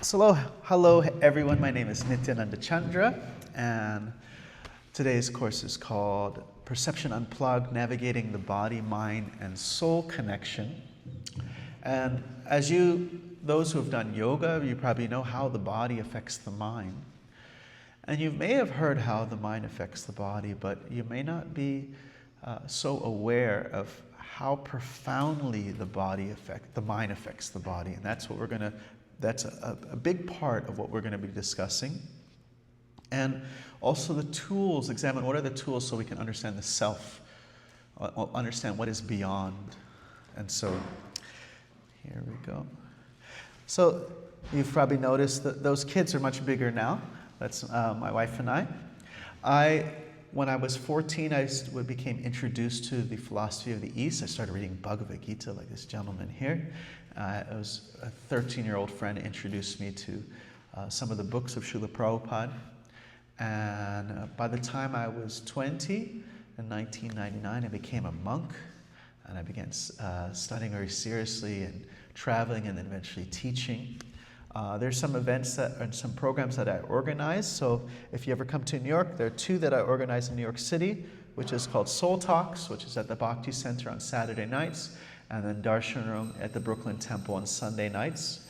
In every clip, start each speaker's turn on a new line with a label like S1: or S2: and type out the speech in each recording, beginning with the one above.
S1: So hello everyone, my name is Nityananda Chandra, and today's course is called Perception Unplugged, Navigating the Body, Mind, and Soul Connection. And those who have done yoga, you probably know how the body affects the mind. And you may have heard how the mind affects the body, but you may not be so aware of how profoundly the mind affects the body. And that's a big part of what we're going to be discussing. And also the tools, examine what are the tools so we can understand the self, understand what is beyond. And so, here we go. So, you've probably noticed that those kids are much bigger now. That's my wife and I. When I was 14, I became introduced to the philosophy of the East. I started reading Bhagavad Gita, like this gentleman here. It was a 13-year-old friend introduced me to some of the books of Srila Prabhupada. And by the time I was 20, in 1999, I became a monk. And I began studying very seriously and traveling and then eventually teaching. There's some events and some programs that I organize. So if you ever come to New York, there are two that I organize in New York City, which is called Soul Talks, which is at the Bhakti Center on Saturday nights, and then Darshan Room at the Brooklyn Temple on Sunday nights.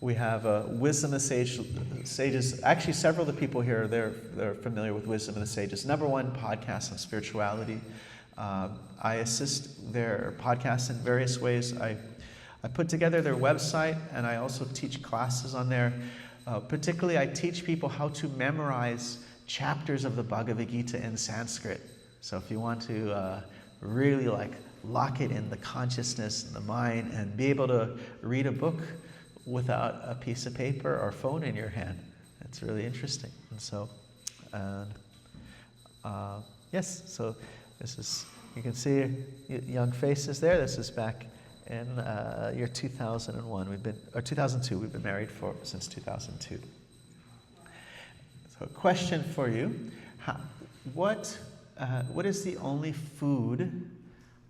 S1: We have Wisdom of the Sages. Actually, several of the people here, they're familiar with Wisdom of the Sages. #1 podcast on spirituality. I assist their podcasts in various ways. I put together their website, and I also teach classes on there. Particularly, I teach people how to memorize chapters of the Bhagavad Gita in Sanskrit. So if you want to really lock it in the consciousness and the mind and be able to read a book without a piece of paper or phone in your hand, it's really interesting. And so, yes, so this is, you can see young faces there. This is back in year 2001. 2002. We've been married since 2002. So, a question for you: what is the only food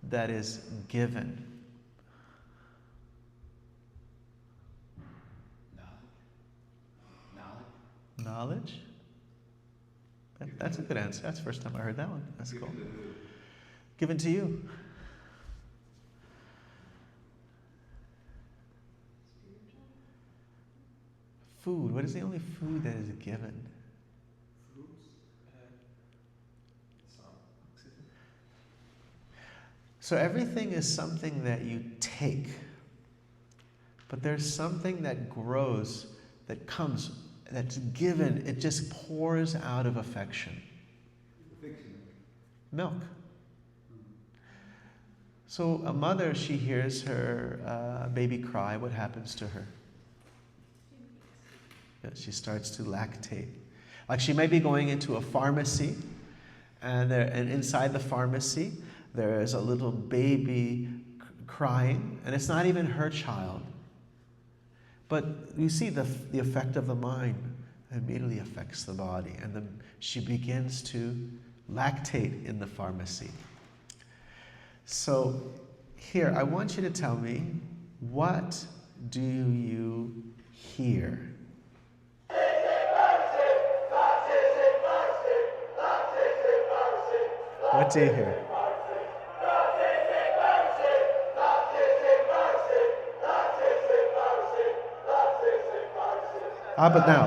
S1: that is given? Knowledge. That's a good answer. That's the first time I heard that one. That's cool. Given to you. Food. What is the only food that is given? Fruits. So everything is something that you take. But there's something that grows, that comes, that's given. It just pours out of affection. Milk. So a mother, she hears her baby cry. What happens to her? She starts to lactate. Like she may be going into a pharmacy, and inside the pharmacy, there is a little baby crying, and it's not even her child. But you see the effect of the mind immediately affects the body, and then she begins to lactate in the pharmacy. So here, I want you to tell me, what do you hear? What do you hear? But now,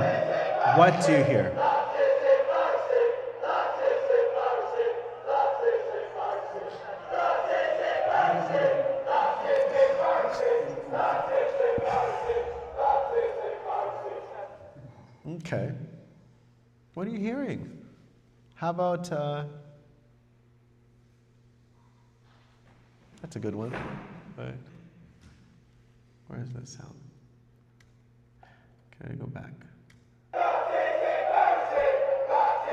S1: what do you hear? Okay. What are you hearing? How about... That's a good one. Right. Where is that sound? Okay, go back.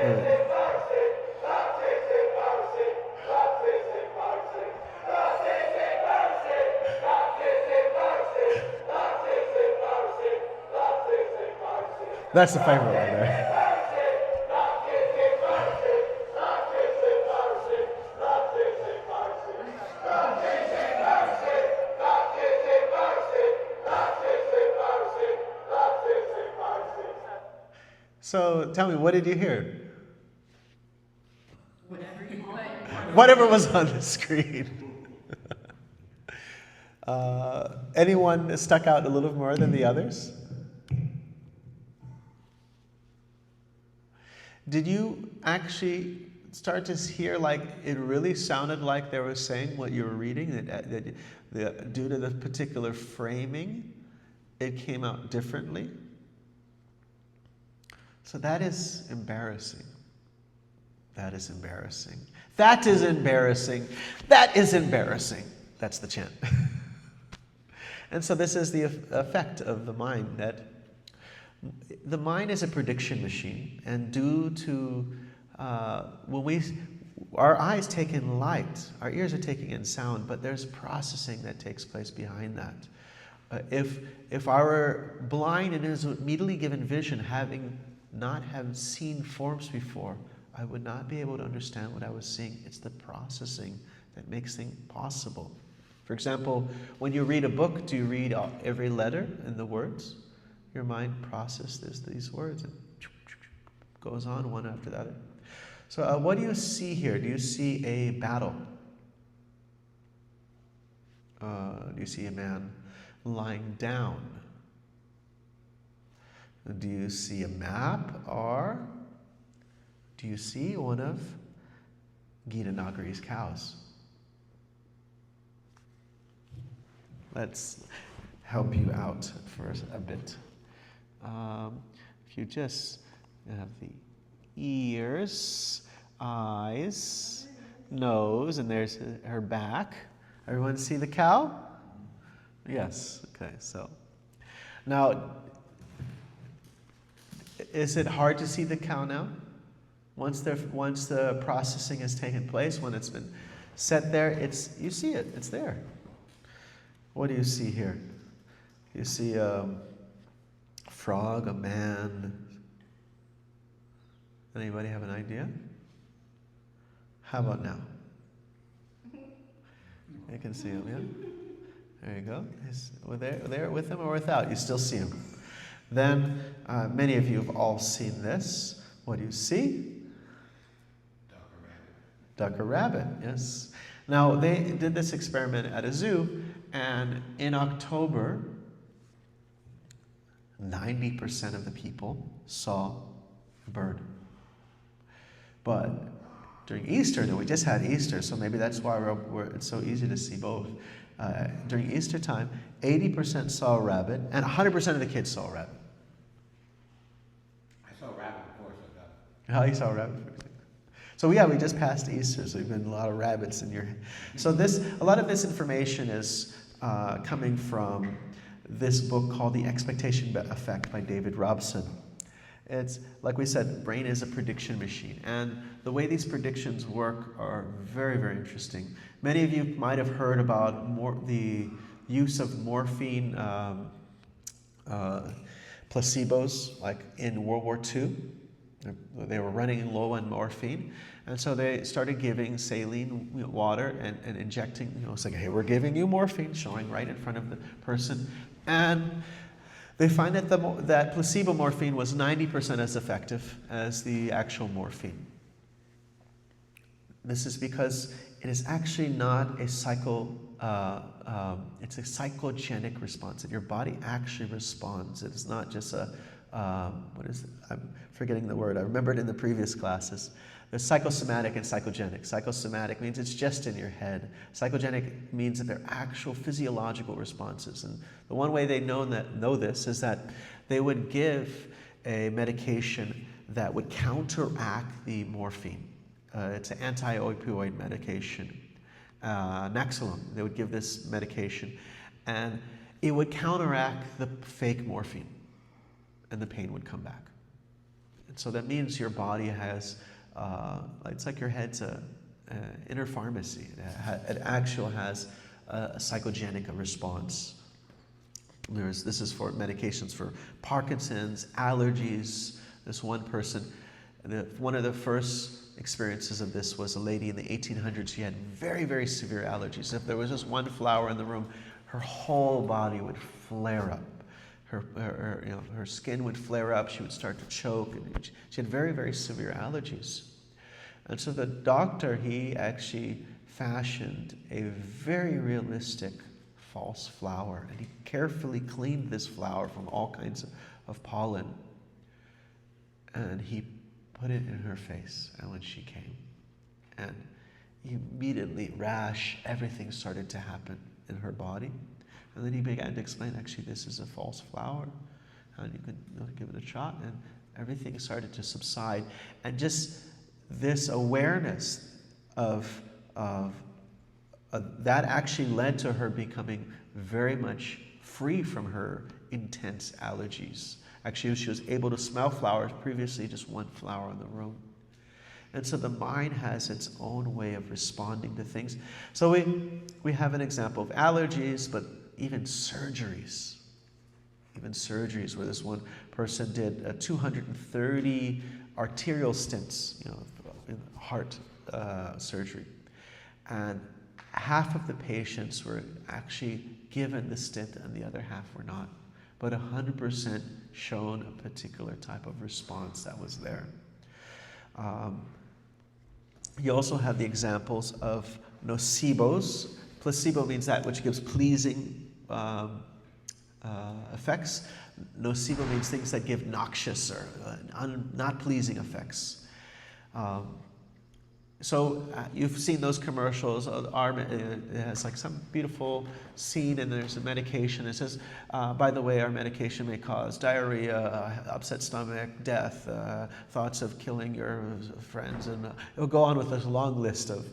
S1: Right. That's the favorite one there. So tell me, what did you hear?
S2: Whatever you put.
S1: Whatever was on the screen. Anyone stuck out a little more than the others? Did you actually start to hear like it really sounded like they were saying what you were reading? That due to the particular framing, it came out differently? So that is embarrassing. That is embarrassing. That is embarrassing. That is embarrassing. That's the chant. And so this is the effect of the mind, that the mind is a prediction machine, and due to our eyes take in light, our ears are taking in sound, but there's processing that takes place behind that. If I were blind and is immediately given vision, having seen forms before, I would not be able to understand what I was seeing. It's the processing that makes things possible. For example, when you read a book, do you read every letter in the words? Your mind processes these words and goes on one after the other. So what do you see here? Do you see a battle? Do you see a man lying down? Do you see a map, or do you see one of Gita Nagari's cows? Let's help you out for a bit. If you just have the ears, eyes, nose, and there's her back. Everyone see the cow? Yes. Okay. So now, is it hard to see the cow now? Once the processing has taken place, when it's been set there, you see it. It's there. What do you see here? You see a frog, a man. Anybody have an idea? How about now? You can see him, yeah? There you go. There with him or without, you still see him. Then, many of you have all seen this. What do you see? Duck or rabbit, yes. Now, they did this experiment at a zoo, and in October, 90% of the people saw a bird. But during Easter, we just had Easter, so maybe that's why it's so easy to see both. During Easter time, 80% saw a rabbit, and 100% of the kids saw a rabbit.
S3: I saw a rabbit before, so that.
S1: Oh, you saw a rabbit first. So yeah, we just passed Easter, so there's been a lot of rabbits in your. So a lot of this information is coming from this book called The Expectation Effect by David Robson. It's like we said, the brain is a prediction machine, and the way these predictions work are very, very interesting. Many of you might have heard about the use of morphine placebos, like in World War II. They were running low on morphine, and so they started giving saline water and injecting. It's like, hey, we're giving you morphine, showing right in front of the person, and they find that that placebo morphine was 90% as effective as the actual morphine. This is because it is actually not a it's a psychogenic response. That your body actually responds. It is not just what is it? I'm forgetting the word. I remembered in the previous classes. There's psychosomatic and psychogenic. Psychosomatic means it's just in your head. Psychogenic means that they're actual physiological responses. And the one way they know this is that they would give a medication that would counteract the morphine. It's an anti-opioid medication. Naxalone, they would give this medication, and it would counteract the fake morphine, and the pain would come back. And so that means your body has, it's like your head's an inner pharmacy. It actually has a psychogenic response. This is for medications for Parkinson's, allergies. This one person, one of the first experiences of this was a lady in the 1800s. She had very, very severe allergies. If there was just one flower in the room, her whole body would flare up. her skin would flare up. She would start to choke, and she had very, very severe allergies. And so the doctor, he actually fashioned a very realistic false flower, and he carefully cleaned this flower from all kinds of pollen, and he put it in her face. And when she came, and immediately rash, everything started to happen in her body. And then he began to explain, actually, this is a false flower, and you can give it a shot, and everything started to subside. And just this awareness of that actually led to her becoming very much free from her intense allergies. Actually, she was able to smell flowers, previously just one flower in the room. And so the mind has its own way of responding to things. So we have an example of allergies, but even surgeries. Even surgeries, where this one person did 230 arterial stents, in heart surgery. And half of the patients were actually given the stent and the other half were not. But 100% shown a particular type of response that was there. You also have the examples of nocebos. Placebo means that which gives pleasing effects. Nocebo means things that give noxious or not pleasing effects. So you've seen those commercials. It has like some beautiful scene, and there's a medication. It says, by the way, our medication may cause diarrhea, upset stomach, death, thoughts of killing your friends, and it'll go on with this long list of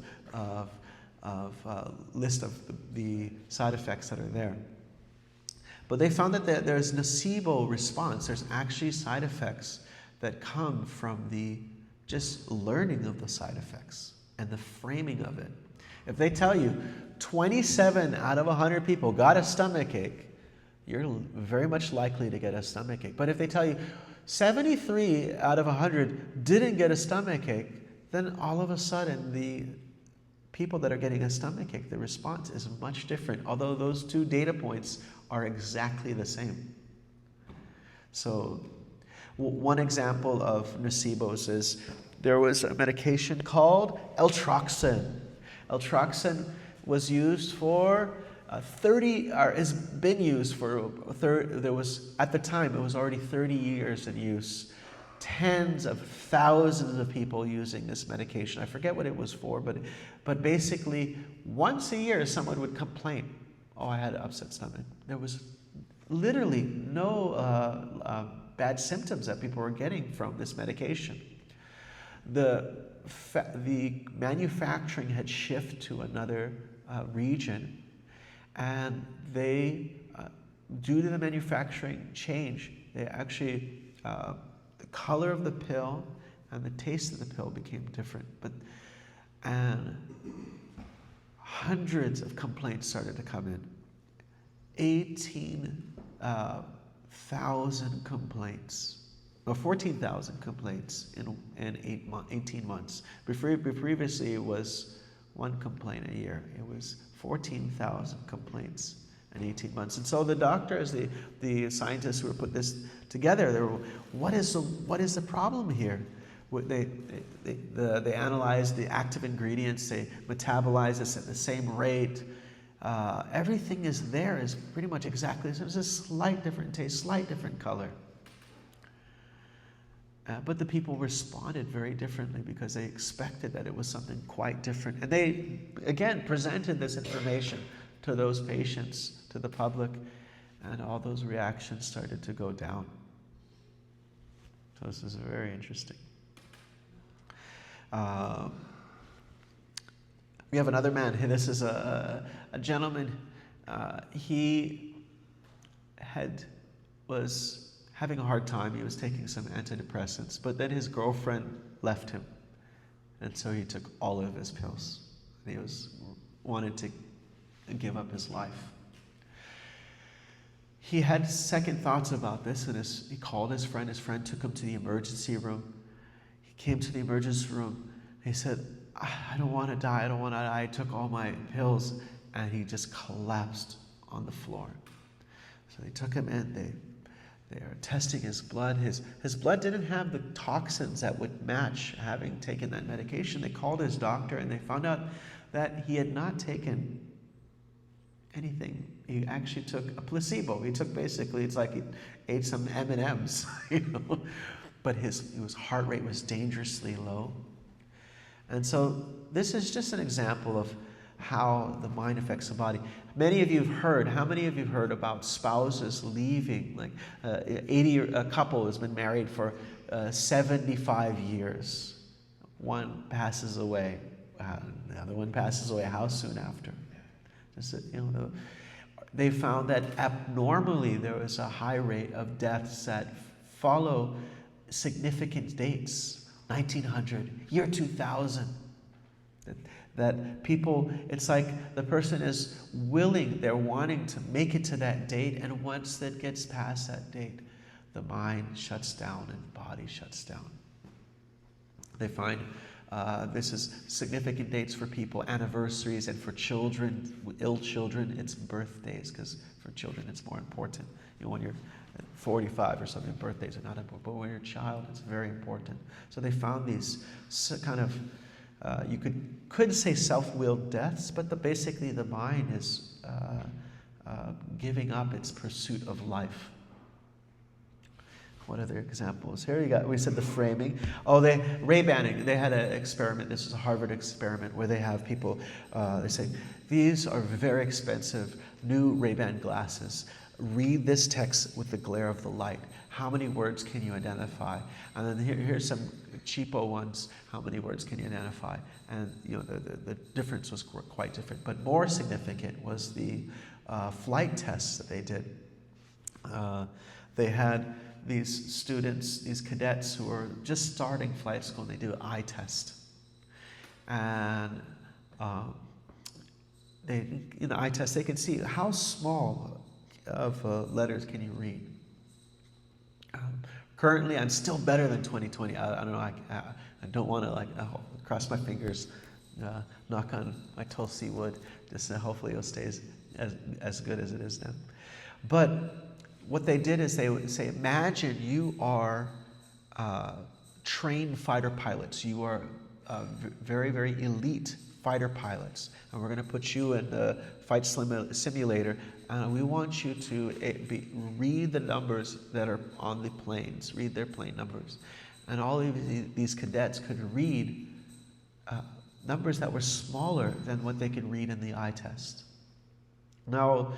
S1: the side effects that are there. But they found that there's nocebo response. There's actually side effects that come from the just learning of the side effects and the framing of it. If they tell you 27 out of 100 people got a stomach ache, you're very much likely to get a stomach ache. But if they tell you 73 out of 100 didn't get a stomach ache, then all of a sudden the people that are getting a stomach ache, the response is much different, although those two data points are exactly the same. So one example of nocebos is there was a medication called Eltroxin. Eltroxin was used for has been used for at the time, it was already 30 years in use. Tens of thousands of people using this medication. I forget what it was for, but basically once a year someone would complain, oh, I had an upset stomach. There was literally no bad symptoms that people were getting from this medication. The manufacturing had shifted to another region, and they, due to the manufacturing change, they actually, the color of the pill and the taste of the pill became different. And hundreds of complaints started to come in. 18,000 complaints, or 14,000 complaints in 18 months. Previously, it was one complaint a year. It was 14,000 complaints in 18 months. And so the doctors, the scientists who put this together, they were, what is the problem here? They analyze the active ingredients, they metabolize this at the same rate. Everything is pretty much exactly the same. It's a slight different taste, slight different color. But the people responded very differently because they expected that it was something quite different. And they, again, presented this information to those patients, to the public, and all those reactions started to go down. So this is very interesting. We have another man. This is a gentleman. He was having a hard time. He was taking some antidepressants, but then his girlfriend left him, and so he took all of his pills. And he wanted to give up his life. He had second thoughts about this, and he called his friend. His friend took him to the emergency room. He came to the emergency room. He said, I don't want to die. I don't want to die. I took all my pills. And he just collapsed on the floor. So they took him in. They are testing his blood. His blood didn't have the toxins that would match having taken that medication. They called his doctor and they found out that he had not taken anything. He actually took a placebo. He took basically, it's like he ate some M&Ms, you know. But his heart rate was dangerously low. And so this is just an example of how the mind affects the body. Many of you have heard, how many of you have heard about spouses leaving? Like a couple has been married for 75 years. One passes away. The other one passes away how soon after? Just, they found that abnormally there was a high rate of deaths that follow significant dates. 1900, year 2000. That people, it's like the person is willing, they're wanting to make it to that date, and once that gets past that date, the mind shuts down and body shuts down. They find this is significant dates for people, anniversaries, and for children, ill children, it's birthdays, because for children it's more important. You know, when you're 45 or something, birthdays are not important, but when you're a child, it's very important. So they found these kind of you could say self-willed deaths, but basically the mind is giving up its pursuit of life. What other examples? Here you got, we said the framing. Oh, Ray-Banning, they had an experiment. This is a Harvard experiment where they have people, they say, these are very expensive new Ray-Ban glasses. Read this text with the glare of the light. How many words can you identify? And then here's some cheapo ones. How many words can you identify? And the difference was quite different. But more significant was the flight tests that they did. They had these students, these cadets who were just starting flight school, and they do an eye test. And in the eye test, they can see how small of letters can you read. Currently, I'm still better than 2020. I don't know. I don't want to cross my fingers, knock on my Tulsi wood. Just hopefully it stays as good as it is now. But what they did is they would say, imagine you are trained fighter pilots. You are very, very elite fighter pilots, and we're going to put you in the flight simulator, and we want you to read the numbers that are on the planes, read their plane numbers. And all of these cadets could read numbers that were smaller than what they could read in the eye test. Now,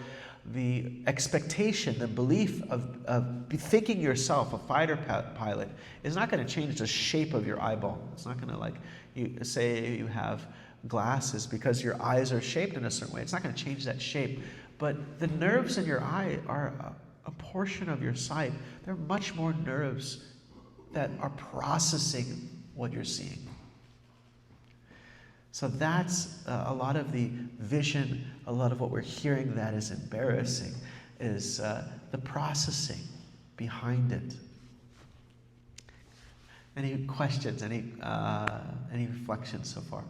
S1: the expectation, the belief of thinking yourself a fighter pilot is not going to change the shape of your eyeball. It's not going to you say you have glasses because your eyes are shaped in a certain way. It's not going to change that shape. But the nerves in your eye are a portion of your sight. There are much more nerves that are processing what you're seeing. So that's a lot of the vision, a lot of what we're hearing that is embarrassing is the processing behind it. Any questions, any reflections so far?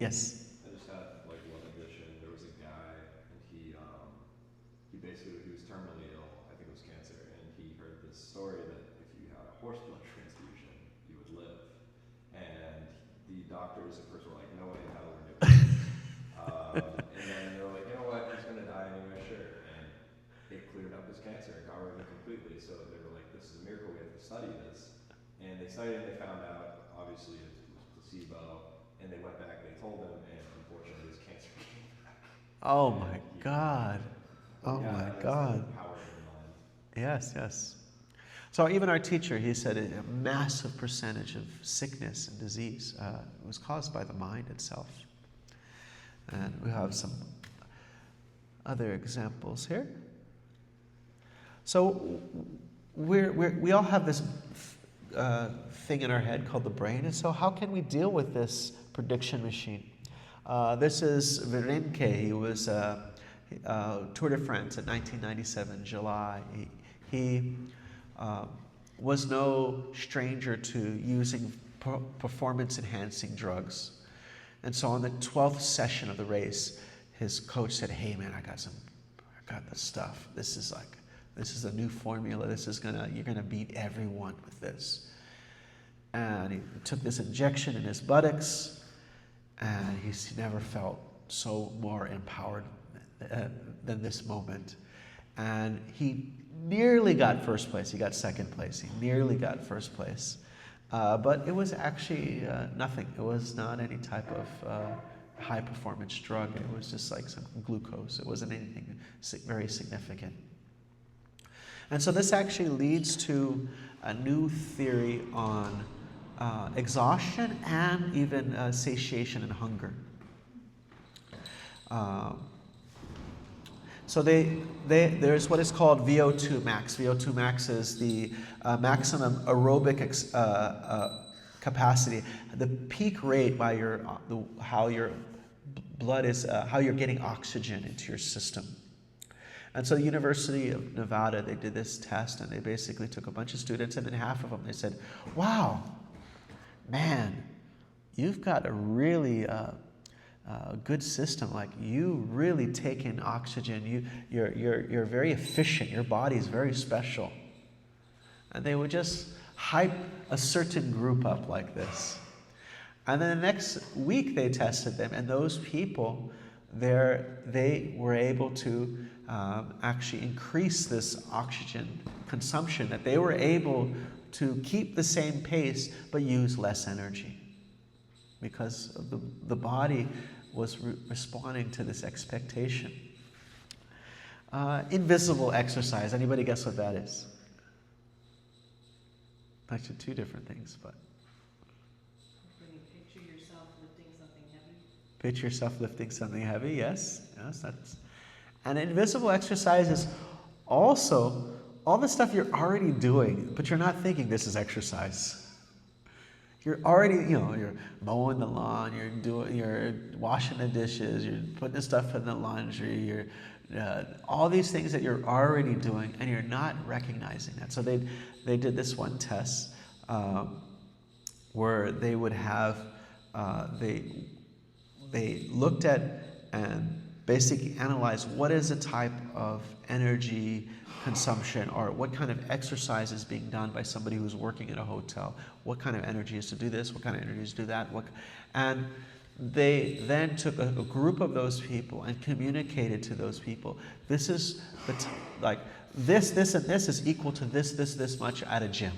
S1: Yes?
S3: I just had one addition. There was a guy, and he was terminally ill. I think it was cancer, and he heard this story that if you had a horse blood transfusion, you would live. And the doctors at first were like, no way in hell we're doing it. And then they were like, you know what, he's going to die anyway, sure. And it cleared up his cancer. It got rid of it completely. So they were like, this is a miracle. We have to study this. And they studied it, and they found out, obviously, it was placebo. And they went back, they told him, and unfortunately his cancer came back.
S1: Oh my God. Oh my God.
S3: The power of the mind.
S1: Yes, yes. So even our teacher, he said a massive percentage of sickness and disease was caused by the mind itself. And we have some other examples here. So we all have this thing in our head called the brain. And so how can we deal with this prediction machine? This is Virenque. He was Tour de France in 1997, July. He was no stranger to using performance-enhancing drugs. And so on the 12th session of the race, his coach said, hey man, I got this stuff. This is This is a new formula. You're gonna beat everyone with this. And he took this injection in his buttocks, and he's never felt so more empowered than this moment. And he nearly got first place. He got second place. He nearly got first place. But it was actually nothing. It was not any type of high performance drug. It was just like some glucose. It wasn't anything very significant. And so this actually leads to a new theory on exhaustion and even satiation and hunger. So there's what is called VO2 max. VO2 max is the maximum aerobic capacity, the peak rate by how your blood is, how you're getting oxygen into your system. And so the University of Nevada, they did this test, and they basically took a bunch of students, and then half of them, they said, wow, man, you've got a really good system. Like, you really take in oxygen. You're very efficient. Your body is very special. And they would just hype a certain group up like this. And then the next week they tested them, and those people, they were able to actually increase this oxygen consumption, that they were able to keep the same pace but use less energy, because the body was responding to this expectation. Invisible exercise. Anybody guess what that is? Actually, two different things, but.
S2: When you picture yourself lifting something heavy.
S1: Picture yourself lifting something heavy, yes. That's. And invisible exercise is also all the stuff you're already doing, but you're not thinking this is exercise. You're already, you're mowing the lawn, you're washing the dishes, you're putting the stuff in the laundry, you're all these things that you're already doing, and you're not recognizing that. So they did this one test where they would have they looked at and basically analyzed what is the type of energy consumption, or what kind of exercise is being done by somebody who's working in a hotel. What kind of energy is to do this? What kind of energy is to do that? And they then took a group of those people and communicated to those people, this is this, and this is equal to this much at a gym.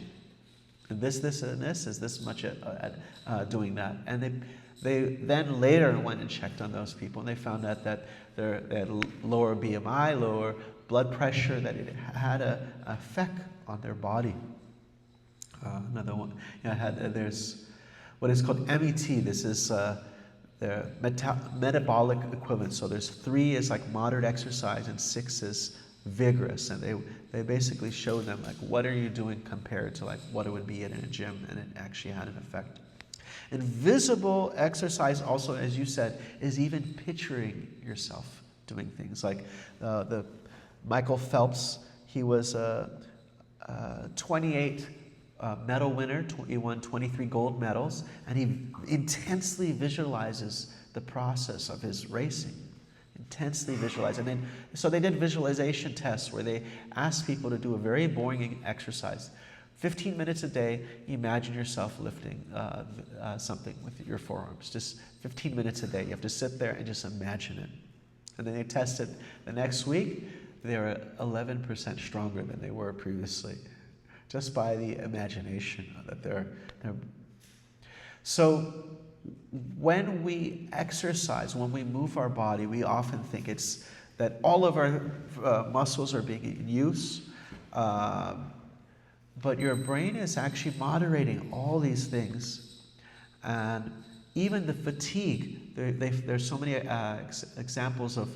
S1: And this, and this is this much at doing that. And they then later went and checked on those people, and they found out that they had lower BMI, lower blood pressure, that it had an effect on their body. Another one, there's what is called MET. This is their metabolic equivalent. So there's 3 is like moderate exercise, and 6 is vigorous. And they basically show them like, what are you doing compared to like what it would be in a gym, and it actually had an effect. Invisible exercise also, as you said, is even picturing yourself doing things. Like the Michael Phelps, he was a 28 medal winner. He won 23 gold medals, and he intensely visualizes the process of his racing. Intensely visualize. And then, so they did visualization tests where they asked people to do a very boring exercise. 15 minutes a day, imagine yourself lifting something with your forearms. Just 15 minutes a day. You have to sit there and just imagine it. And then they tested the next week. They were 11% stronger than they were previously, just by the imagination that they're. So when we exercise, when we move our body, we often think it's that all of our muscles are being in use, but your brain is actually moderating all these things, and even the fatigue. There's so many examples of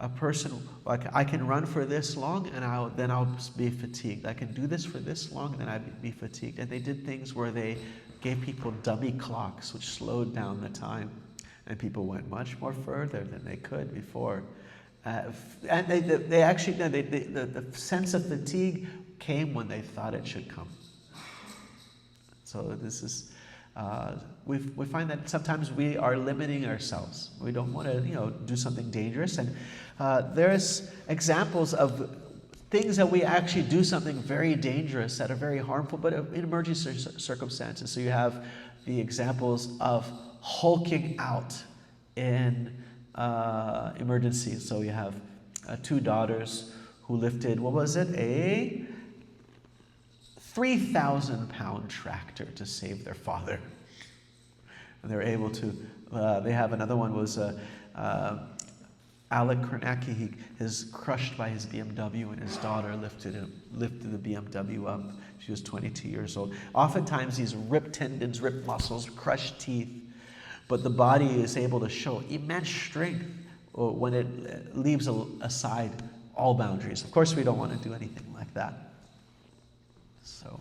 S1: a person, like, I can run for this long and then I'll be fatigued. I can do this for this long and then I'd be fatigued. And they did things where they gave people dummy clocks, which slowed down the time. And people went much more further than they could before. And they actually, the sense of fatigue came when they thought it should come. So this is, we find that sometimes we are limiting ourselves. We don't want to, do something dangerous. And there's examples of things that we actually do something very dangerous that are very harmful, but in emergency circumstances. So you have the examples of hulking out in emergencies. So you have two daughters who lifted, what was it, a 3,000-pound tractor to save their father. And they were able to, they have another one was Alec Kornacki. He is crushed by his BMW, and his daughter lifted the BMW up. She was 22 years old. Oftentimes these ripped tendons, ripped muscles, crushed teeth, but the body is able to show immense strength when it leaves aside all boundaries. Of course, we don't want to do anything like that. So,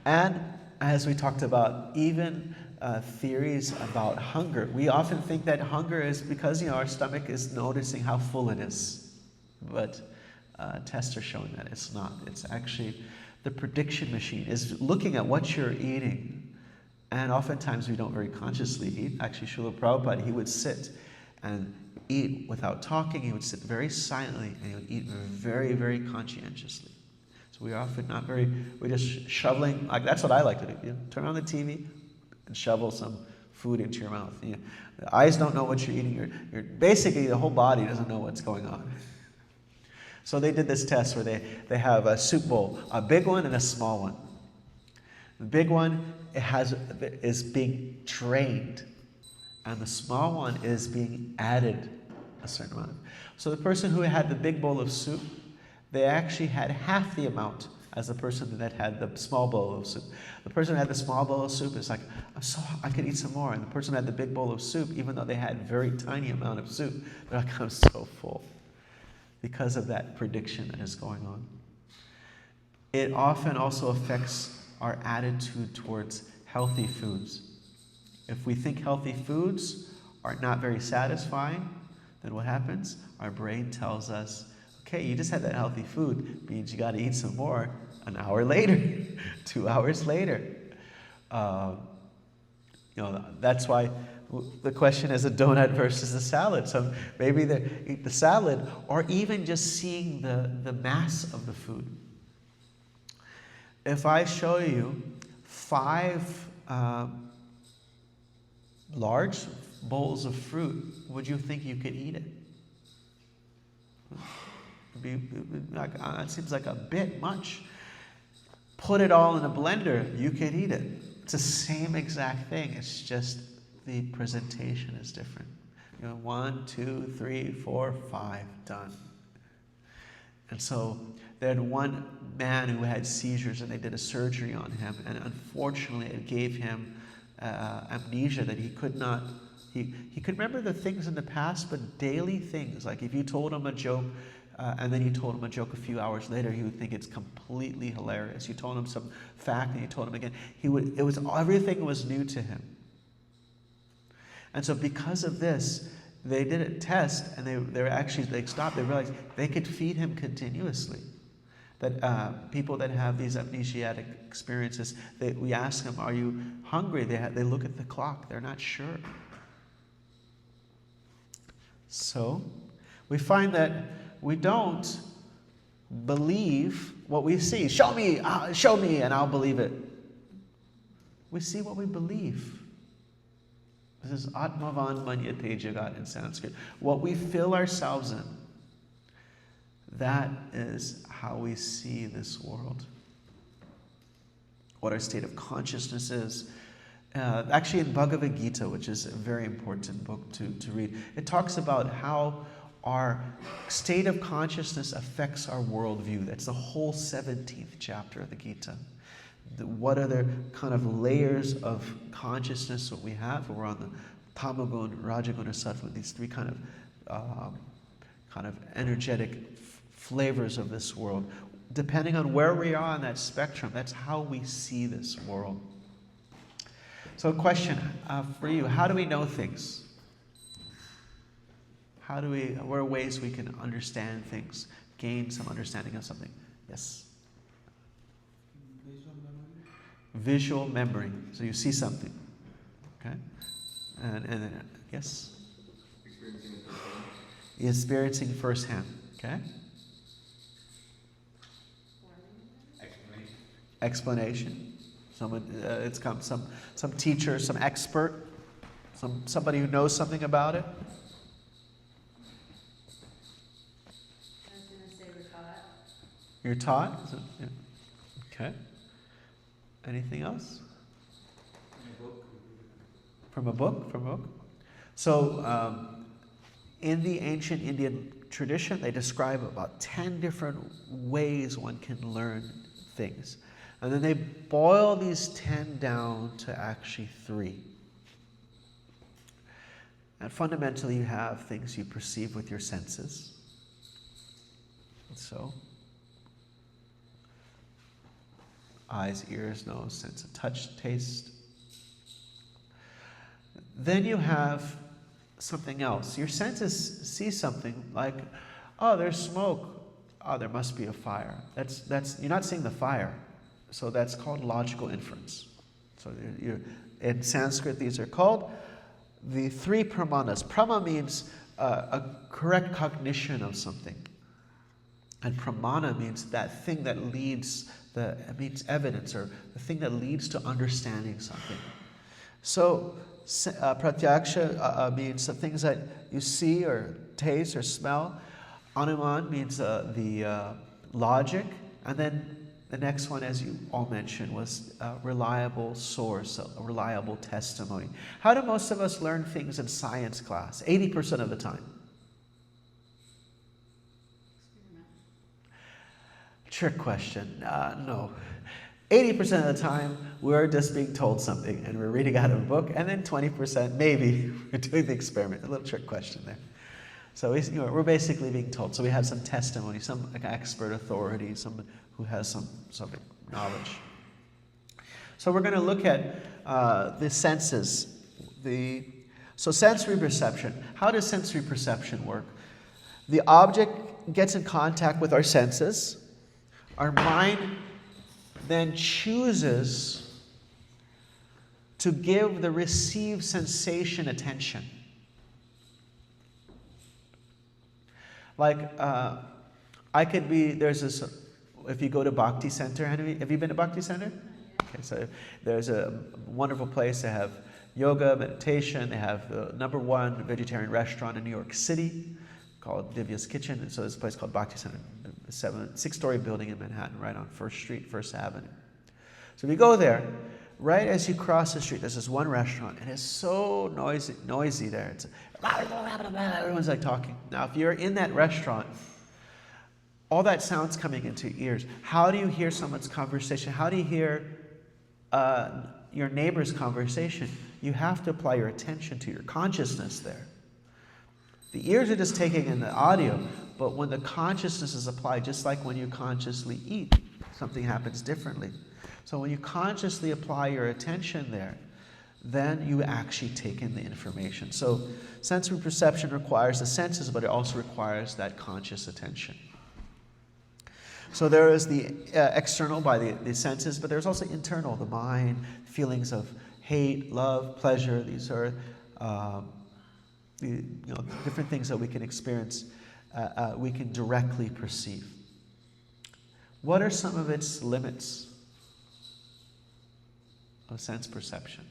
S1: and as we talked about, even theories about hunger. We often think that hunger is because our stomach is noticing how full it is, but tests are showing that it's not. It's actually the prediction machine is looking at what you're eating, and oftentimes we don't very consciously eat. Actually, Srila Prabhupada, he would sit and eat without talking. He would sit very silently, and he would eat very, very conscientiously. So we're often not very, we're just shoveling, like that's what I like to do. Turn on the TV and shovel some food into your mouth. The eyes don't know what you're eating. You're basically, the whole body doesn't know what's going on. So they did this test where they have a soup bowl, a big one and a small one. The big one is being drained, and the small one is being added a certain amount. So the person who had the big bowl of soup, they actually had half the amount as the person that had the small bowl of soup. The person who had the small bowl of soup is like, I could eat some more. And the person who had the big bowl of soup, even though they had a very tiny amount of soup, they're like, I'm so full. Because of that prediction that is going on. It often also affects our attitude towards healthy foods. If we think healthy foods are not very satisfying, then what happens? Our brain tells us, okay, you just had that healthy food, means you got to eat some more an hour later, 2 hours later. That's why the question is a donut versus a salad. So maybe they eat the salad, or even just seeing the mass of the food. If I show you 5 large bowls of fruit, would you think you could eat it? It seems like a bit much. Put it all in a blender, you could eat it. It's the same exact thing. It's just the presentation is different. 1, 2, 3, 4, 5, done. And so they had one man who had seizures, and they did a surgery on him, and unfortunately it gave him amnesia that he could not. He could remember the things in the past, but daily things, like if you told him a joke and then you told him a joke a few hours later, he would think it's completely hilarious. You told him some fact and you told him again. Everything was new to him. And so because of this, they did a test, and they stopped. They realized they could feed him continuously. That people that have these amnesiac experiences, we ask them, "Are you hungry?" They look at the clock. They're not sure. So we find that we don't believe what we see. Show me, and I'll believe it. We see what we believe. This is Atmavan Manyate Jagat in Sanskrit. What we fill ourselves in, that is how we see this world. What our state of consciousness is. Actually, in Bhagavad Gita, which is a very important book to read, it talks about how our state of consciousness affects our worldview. That's the whole 17th chapter of the Gita. What are the kind of layers of consciousness that we have? We're on the Tamagun, Rajagun, or Sattva, these 3 kind of energetic flavors of this world. Depending on where we are on that spectrum, that's how we see this world. So a question for you, how do we know things? What are ways we can understand things, gain some understanding of something? Yes? Visual memory. So you see something. Okay? And yes?
S3: Experiencing it firsthand.
S1: Experiencing firsthand. Okay? explanation. Someone, it's come some teacher, some expert, somebody who knows something about it.
S2: I was gonna say we're taught.
S1: You're taught? Is it, yeah. Okay. Anything else? From a book? From a book? So, in the ancient Indian tradition, they describe about 10 different ways one can learn things. And then they boil these 10 down to actually 3. And fundamentally, you have things you perceive with your senses. So, eyes, ears, nose, sense of touch, taste. Then you have something else. Your senses see something like, oh, there's smoke. Oh, there must be a fire. That's you're not seeing the fire. So that's called logical inference. So in Sanskrit, these are called the 3 pramanas. Prama means a correct cognition of something. And pramana means that thing that leads, it means evidence, or the thing that leads to understanding something. So pratyaksha means the things that you see or taste or smell. Anuman means the logic. And then the next one, as you all mentioned, was a reliable source, a reliable testimony. How do most of us learn things in science class? 80% of the time.
S2: Experiment.
S1: Trick question. No. 80% of the time, we're just being told something, and we're reading out of a book, and then 20%, maybe, we're doing the experiment. A little trick question there. So we're basically being told. So we have some testimony, some expert authority, someone who has some knowledge. So we're going to look at the senses. So sensory perception. How does sensory perception work? The object gets in contact with our senses. Our mind then chooses to give the received sensation attention. Like, I could be, there's this, if you go to Bhakti Center, have you been to Bhakti Center? Okay, so there's a wonderful place. They have yoga, meditation. They have the #1 vegetarian restaurant in New York City called Divya's Kitchen. And so there's a place called Bhakti Center, a 6-story building in Manhattan, right on First Street, First Avenue. So if you go there, right as you cross the street, there's this one restaurant, and it's so noisy there. It's everyone's like talking. Now, if you're in that restaurant, all that sound's coming into your ears. How do you hear someone's conversation? How do you hear your neighbor's conversation? You have to apply your attention to your consciousness there. The ears are just taking in the audio, but when the consciousness is applied, just like when you consciously eat, something happens differently. So when you consciously apply your attention there, then you actually take in the information. So sensory perception requires the senses, but it also requires that conscious attention. So there is the external by the senses, but there's also internal, the mind, feelings of hate, love, pleasure. These are different things that we can experience, we can directly perceive. What are some of its limits of sense perception?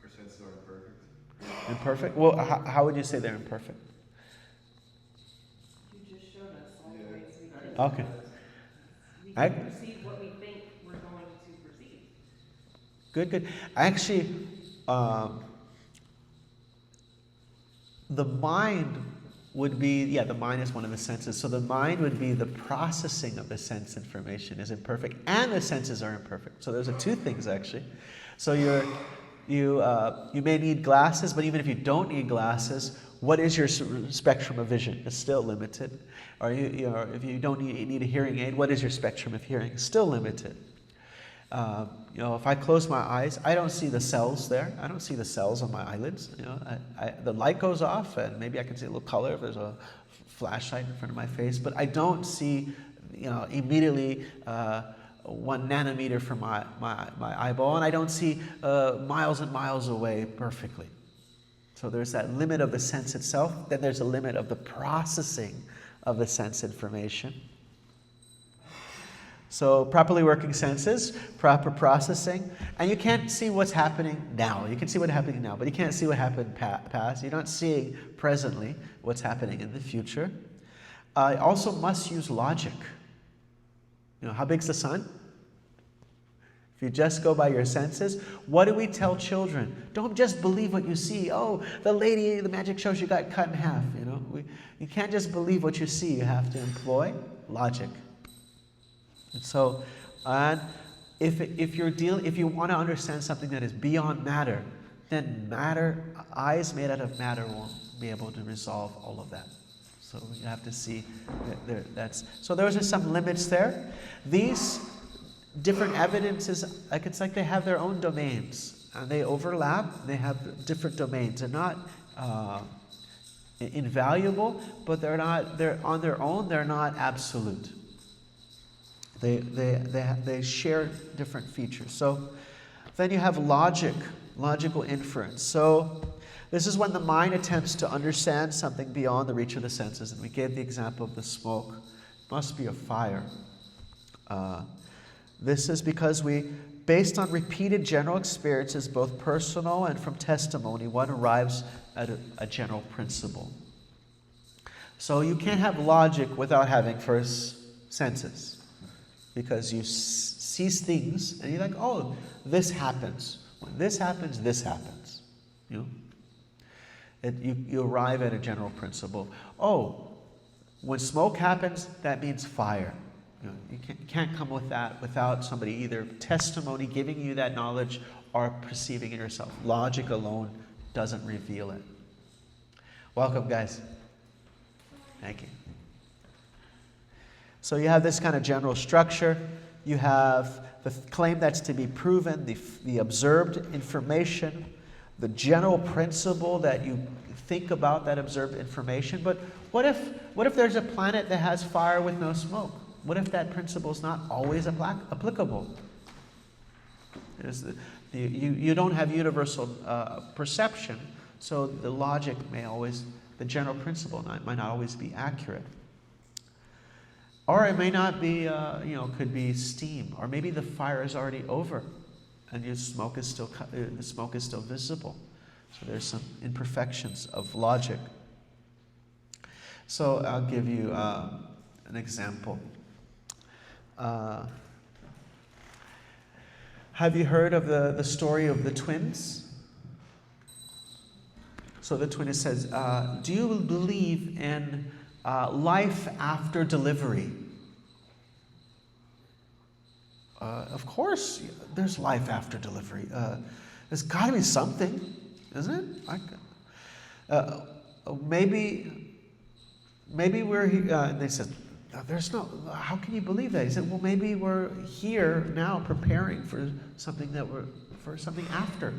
S3: Our senses are imperfect.
S1: Imperfect? Well, how would you say they're imperfect?
S2: You just showed us all the ways we can.
S1: Okay.
S2: We
S1: I-
S2: can perceive what we think we're going to perceive.
S1: Good. Actually, the mind would be, the mind is one of the senses. So the mind would be the processing of the sense information is imperfect, and the senses are imperfect. So those are two things actually. So you may need glasses, but even if you don't need glasses, what is your spectrum of vision? It's still limited. Or if you don't need a hearing aid, what is your spectrum of hearing? It's still limited. If I close my eyes, I don't see the cells there. I don't see the cells on my eyelids. The light goes off, and maybe I can see a little color if there's a flashlight in front of my face. But I don't see, immediately 1 nanometer from my eyeball, and I don't see miles and miles away perfectly. So there's that limit of the sense itself. Then there's a limit of the processing of the sense information. So properly working senses, proper processing, and you can't see what's happening now. You can see what's happening now, but you can't see what happened past. You're not seeing presently what's happening in the future. Also must use logic. You know, how big's the sun? If you just go by your senses, what do we tell children? Don't just believe what you see. Oh, the lady, the magic show, she got cut in half. You know, you can't just believe what you see. You have to employ logic. And so, if you want to understand something that is beyond matter, then eyes made out of matter won't be able to resolve all of that. So you have to see so those are some limits there. These different evidences, it's like they have their own domains, and they overlap. They have different domains. They're not invaluable, but they're on their own. They're not absolute. They share different features. So then you have logical inference. So this is when the mind attempts to understand something beyond the reach of the senses. And we gave the example of the smoke. It must be a fire. This is because based on repeated general experiences, both personal and from testimony, one arrives at a general principle. So you can't have logic without having first senses. Because you see things and you're like, oh, this happens. When this happens, this happens. You know? You arrive at a general principle. Oh, when smoke happens, that means fire. You know, you can't come with that without somebody either testimony giving you that knowledge or perceiving it yourself. Logic alone doesn't reveal it. Welcome, guys. Thank you. So you have this kind of general structure. You have the claim that's to be proven, the observed information, the general principle that you think about that observed information. But what if there's a planet that has fire with no smoke? What if that principle is not always applicable? You don't have universal perception, so the logic the general principle might not always be accurate. Or it may not be, could be steam, or maybe the fire is already over, and the smoke is still visible. So there's some imperfections of logic. So I'll give you an example. Have you heard of the story of the twins? So the twin says, do you believe in life after delivery? Of course, there's life after delivery. There's got to be something, isn't it? Maybe we're here. And they said, "There's no. How can you believe that?" He said, "Well, maybe we're here now, preparing for something something after.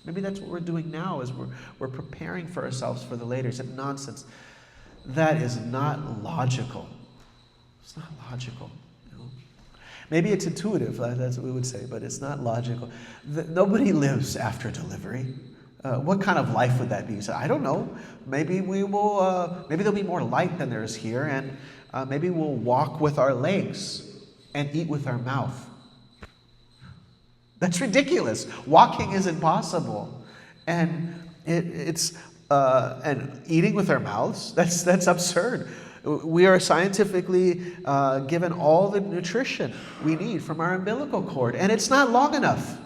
S1: Maybe that's what we're doing now. Is we're preparing for ourselves for the later." He said, "Nonsense. That is not logical. It's not logical. You know? Maybe it's intuitive, that's what we would say, but it's not logical. Nobody lives after delivery. What kind of life would that be?" He said, "I don't know. Maybe we will. Maybe there'll be more light than there is here, and maybe we'll walk with our legs and eat with our mouth." That's ridiculous. Walking is impossible, and and eating with our mouths, that's absurd. We are scientifically given all the nutrition we need from our umbilical cord, and it's not long enough.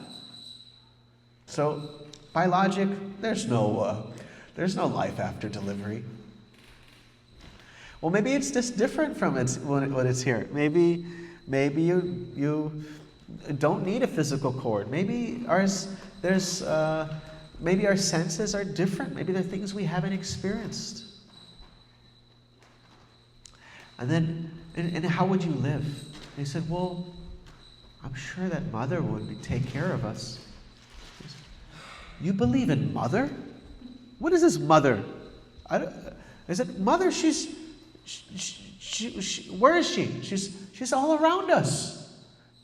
S1: So, by logic, there's no life after delivery. Well, maybe it's just different from what it's here. Maybe you don't need a physical cord. Maybe our senses are different. Maybe they're things we haven't experienced. And then, and how would you live? They said, "Well, I'm sure that Mother would take care of us." Said, "You believe in Mother? What is this Mother?" I said, "Mother, where is she? She's all around us.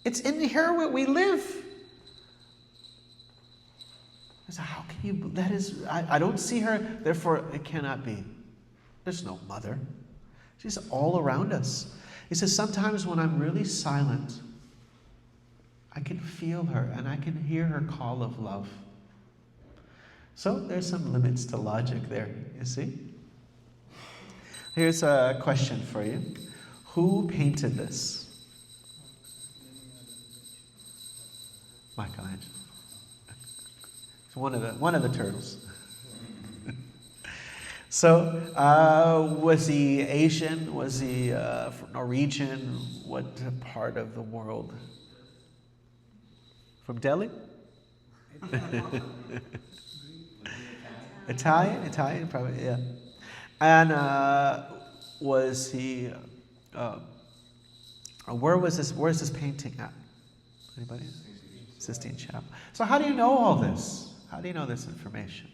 S1: It's in here where we live." I said, "How can you? That is, I don't see her, therefore it cannot be. There's no Mother. She's all around us." He says, sometimes when I'm really silent, I can feel her and I can hear her call of love. So there's some limits to logic there, you see? Here's a question for you. Who painted this? Michelangelo. It's one of the turtles. So, was he Asian? Was he Norwegian? What part of the world? From Delhi? Italian, probably, yeah. And was he? Where's this painting at? Anybody? Sistine Chapel. So how do you know all this? How do you know this information?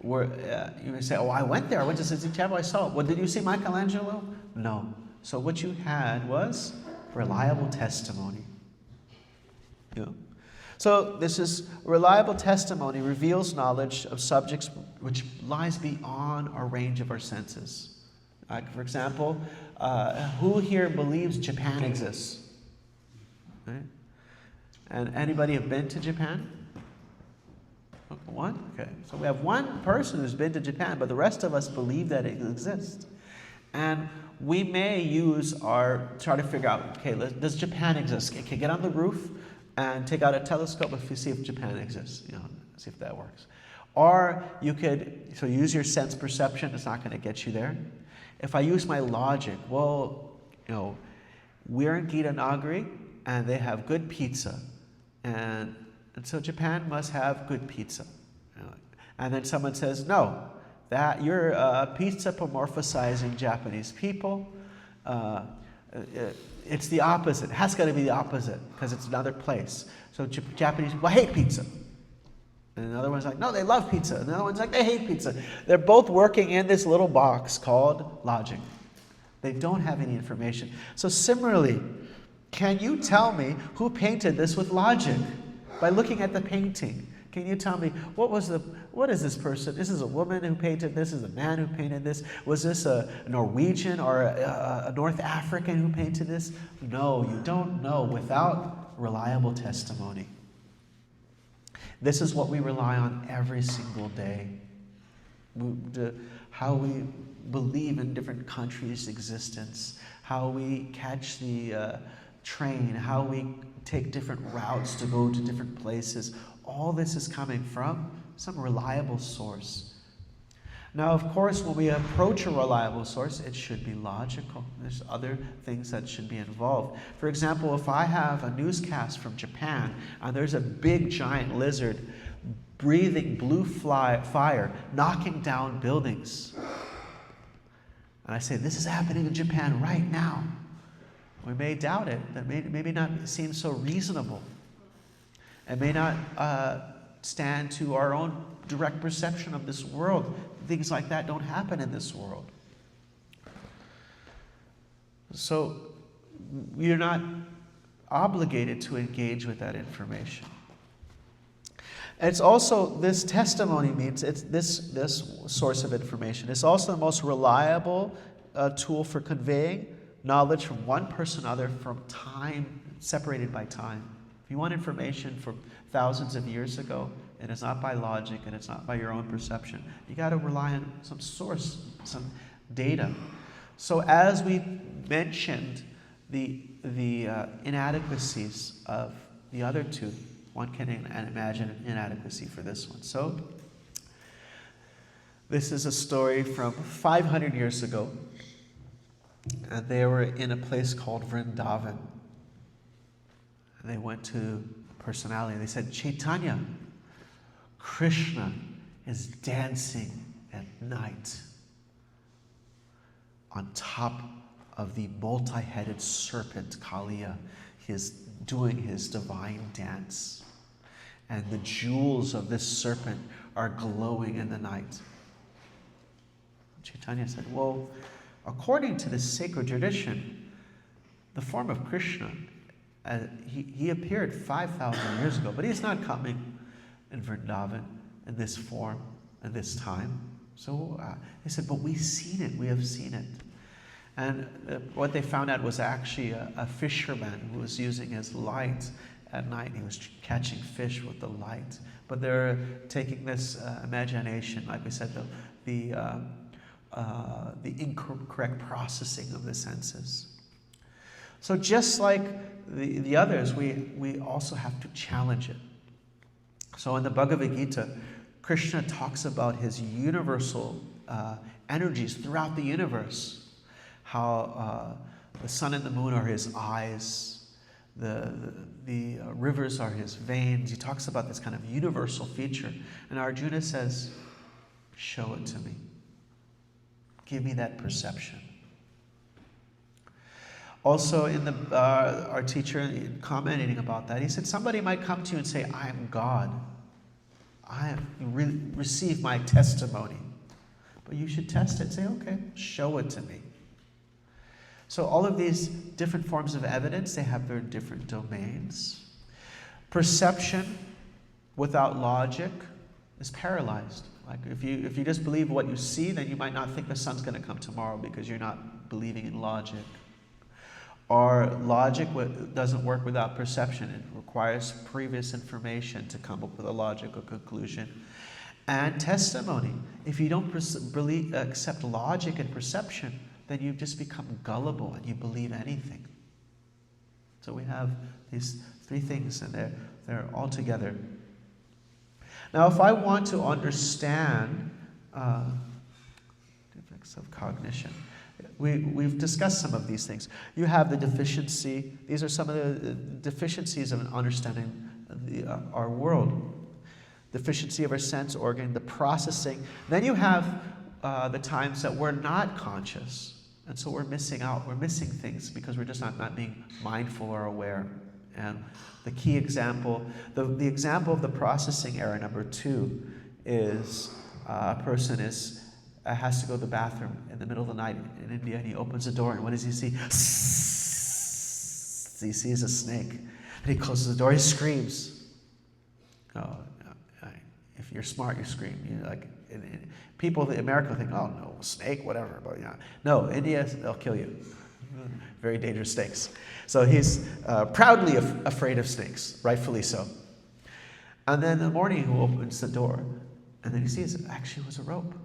S1: You may say, "Oh, I went there. I went to Sistine Chapel. I saw it." Well, did you see Michelangelo? No. So what you had was reliable testimony. You know? So this is reliable testimony reveals knowledge of subjects which lies beyond our range of our senses. Like, for example, who here believes Japan exists? Right? And anybody have been to Japan? One? Okay. So we have one person who's been to Japan, but the rest of us believe that it exists. And we may try to figure out, okay, does Japan exist? Okay, get on the roof and take out a telescope and see if Japan exists. See if that works. Or you could, use your sense perception. It's not going to get you there. If I use my logic, well, we're in Gita Nagari and they have good pizza. And so Japan must have good pizza. And then someone says, no, that you're pizza pomorphizing Japanese people. It's the opposite. It has got to be the opposite because it's another place. So Japanese people hate pizza. And another one's like, no, they love pizza. And another one's like, they hate pizza. They're both working in this little box called logic. They don't have any information. So similarly, can you tell me who painted this with logic? By looking at the painting, can you tell me what is this person? This is a woman who painted this. This is a man who painted this. Was this a Norwegian or a North African who painted this? No, you don't know without reliable testimony. This is what we rely on every single day. How we believe in different countries' existence, how we catch the train, how we take different routes to go to different places. All this is coming from some reliable source. Now, of course, when we approach a reliable source, it should be logical. There's other things that should be involved. For example, if I have a newscast from Japan and there's a big giant lizard breathing blue fire, knocking down buildings, and I say, this is happening in Japan right now, we may doubt it. That may not seem so reasonable. It may not stand to our own direct perception of this world. Things like that don't happen in this world. So you're not obligated to engage with that information. It's also, this testimony means, it's this source of information. It's also the most reliable tool for conveying knowledge from one person to another from time, separated by time. If you want information from thousands of years ago, and it's not by logic and it's not by your own perception, you got to rely on some source, some data. So as we mentioned the inadequacies of the other two, one can imagine an inadequacy for this one. So this is a story from 500 years ago. And they were in a place called Vrindavan. And they went to a personality and they said, Chaitanya, Krishna is dancing at night on top of the multi-headed serpent Kaliya. He is doing his divine dance. And the jewels of this serpent are glowing in the night. Chaitanya said, well, according to the sacred tradition, the form of Krishna, he appeared 5,000 years ago, but he's not coming in Vrindavan in this form, in this time. So he said, but we've seen it, we have seen it. And what they found out was actually a fisherman who was using his light at night. He was catching fish with the light. But they're taking this imagination, like we said, the incorrect processing of the senses. So just like the others, we also have to challenge it. So in the Bhagavad Gita, Krishna talks about his universal energies throughout the universe. How the sun and the moon are his eyes, the rivers are his veins. He talks about this kind of universal feature. And Arjuna says, show it to me. Give me that perception. Also, in our teacher commenting about that, he said, somebody might come to you and say, I am God. Receive my testimony. But you should test it and say, okay, show it to me. So all of these different forms of evidence, they have their different domains. Perception without logic is paralyzed. Like if you just believe what you see, then you might not think the sun's going to come tomorrow because you're not believing in logic. Or logic doesn't work without perception. It requires previous information to come up with a logical conclusion. And testimony. If you don't accept logic and perception, then you just become gullible and you believe anything. So we have these three things, and they're all together. Now, if I want to understand defects of cognition, we've discussed some of these things. You have the deficiency. These are some of the deficiencies of understanding our world. Deficiency of our sense organ, the processing. Then you have the times that we're not conscious. And so we're missing out. We're missing things because we're just not being mindful or aware. And the key example, the example of the processing error number 2 is a person has to go to the bathroom in the middle of the night in India, and he opens the door, and what does he see? He sees a snake. And he closes the door, he screams. Oh, if you're smart, you scream. People in America think, oh no, snake, whatever. But yeah, no, India, they'll kill you. Very dangerous snakes. So he's proudly afraid of snakes, rightfully so. And then in the morning, he opens the door, and then he sees it actually was a rope.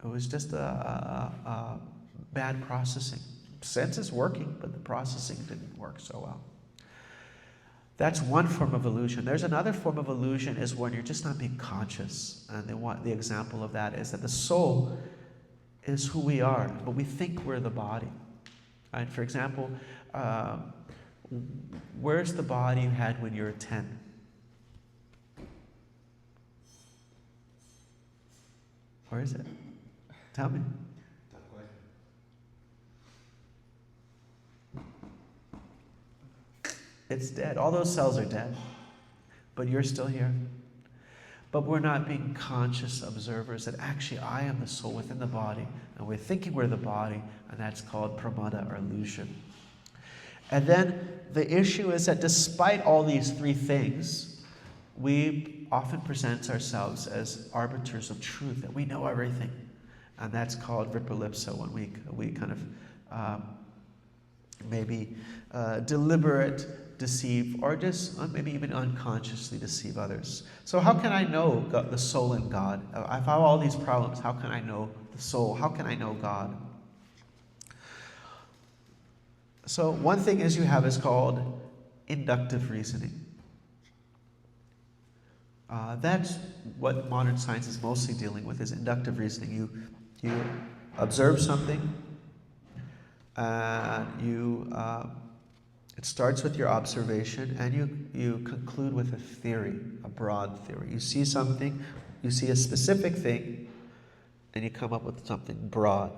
S1: It was just a bad processing. Sense is working, but the processing didn't work so well. That's one form of illusion. There's another form of illusion is when you're just not being conscious. And the example of that is that the soul is who we are, but we think we're the body. Right? For example, where's the body you had when you were 10? Where is it? Tell me. It's dead. All those cells are dead. But you're still here. But we're not being conscious observers that actually I am the soul within the body. And we're thinking we're the body, and that's called pramada or illusion. And then the issue is that despite all these three things, we often present ourselves as arbiters of truth, that we know everything. And that's called vipralipsa, when we kind of maybe deliberate deceive, or just maybe even unconsciously deceive others. So how can I know the soul in God? If I have all these problems, how can I know the soul? How can I know God? So one thing is called inductive reasoning. That's what modern science is mostly dealing with, is inductive reasoning. You observe something, and it starts with your observation, and you conclude with a theory, a broad theory. You see something, you see a specific thing, and you come up with something broad.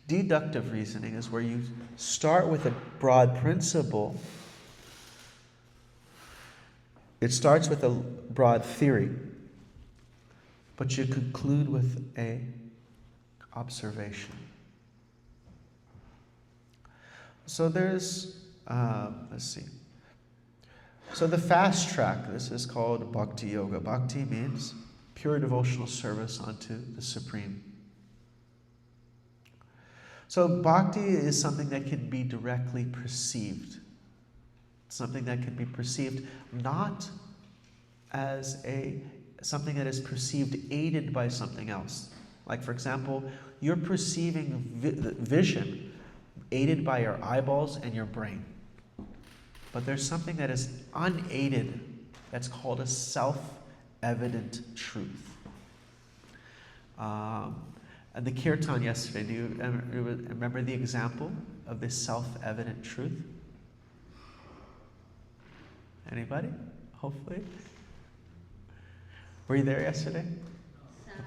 S1: Deductive reasoning is where you start with a broad principle. It starts with a broad theory, but you conclude with an observation. So there's, let's see. So the fast track, this is called Bhakti Yoga. Bhakti means pure devotional service unto the Supreme. So bhakti is something that can be directly perceived. Something that can be perceived not as something that is perceived aided by something else. Like, for example, you're perceiving vision aided by your eyeballs and your brain. But there's something that is unaided that's called a self-evident truth. And the kirtan yesterday, do you remember the example of this self-evident truth? Anybody? Hopefully. Were you there yesterday?
S2: Sound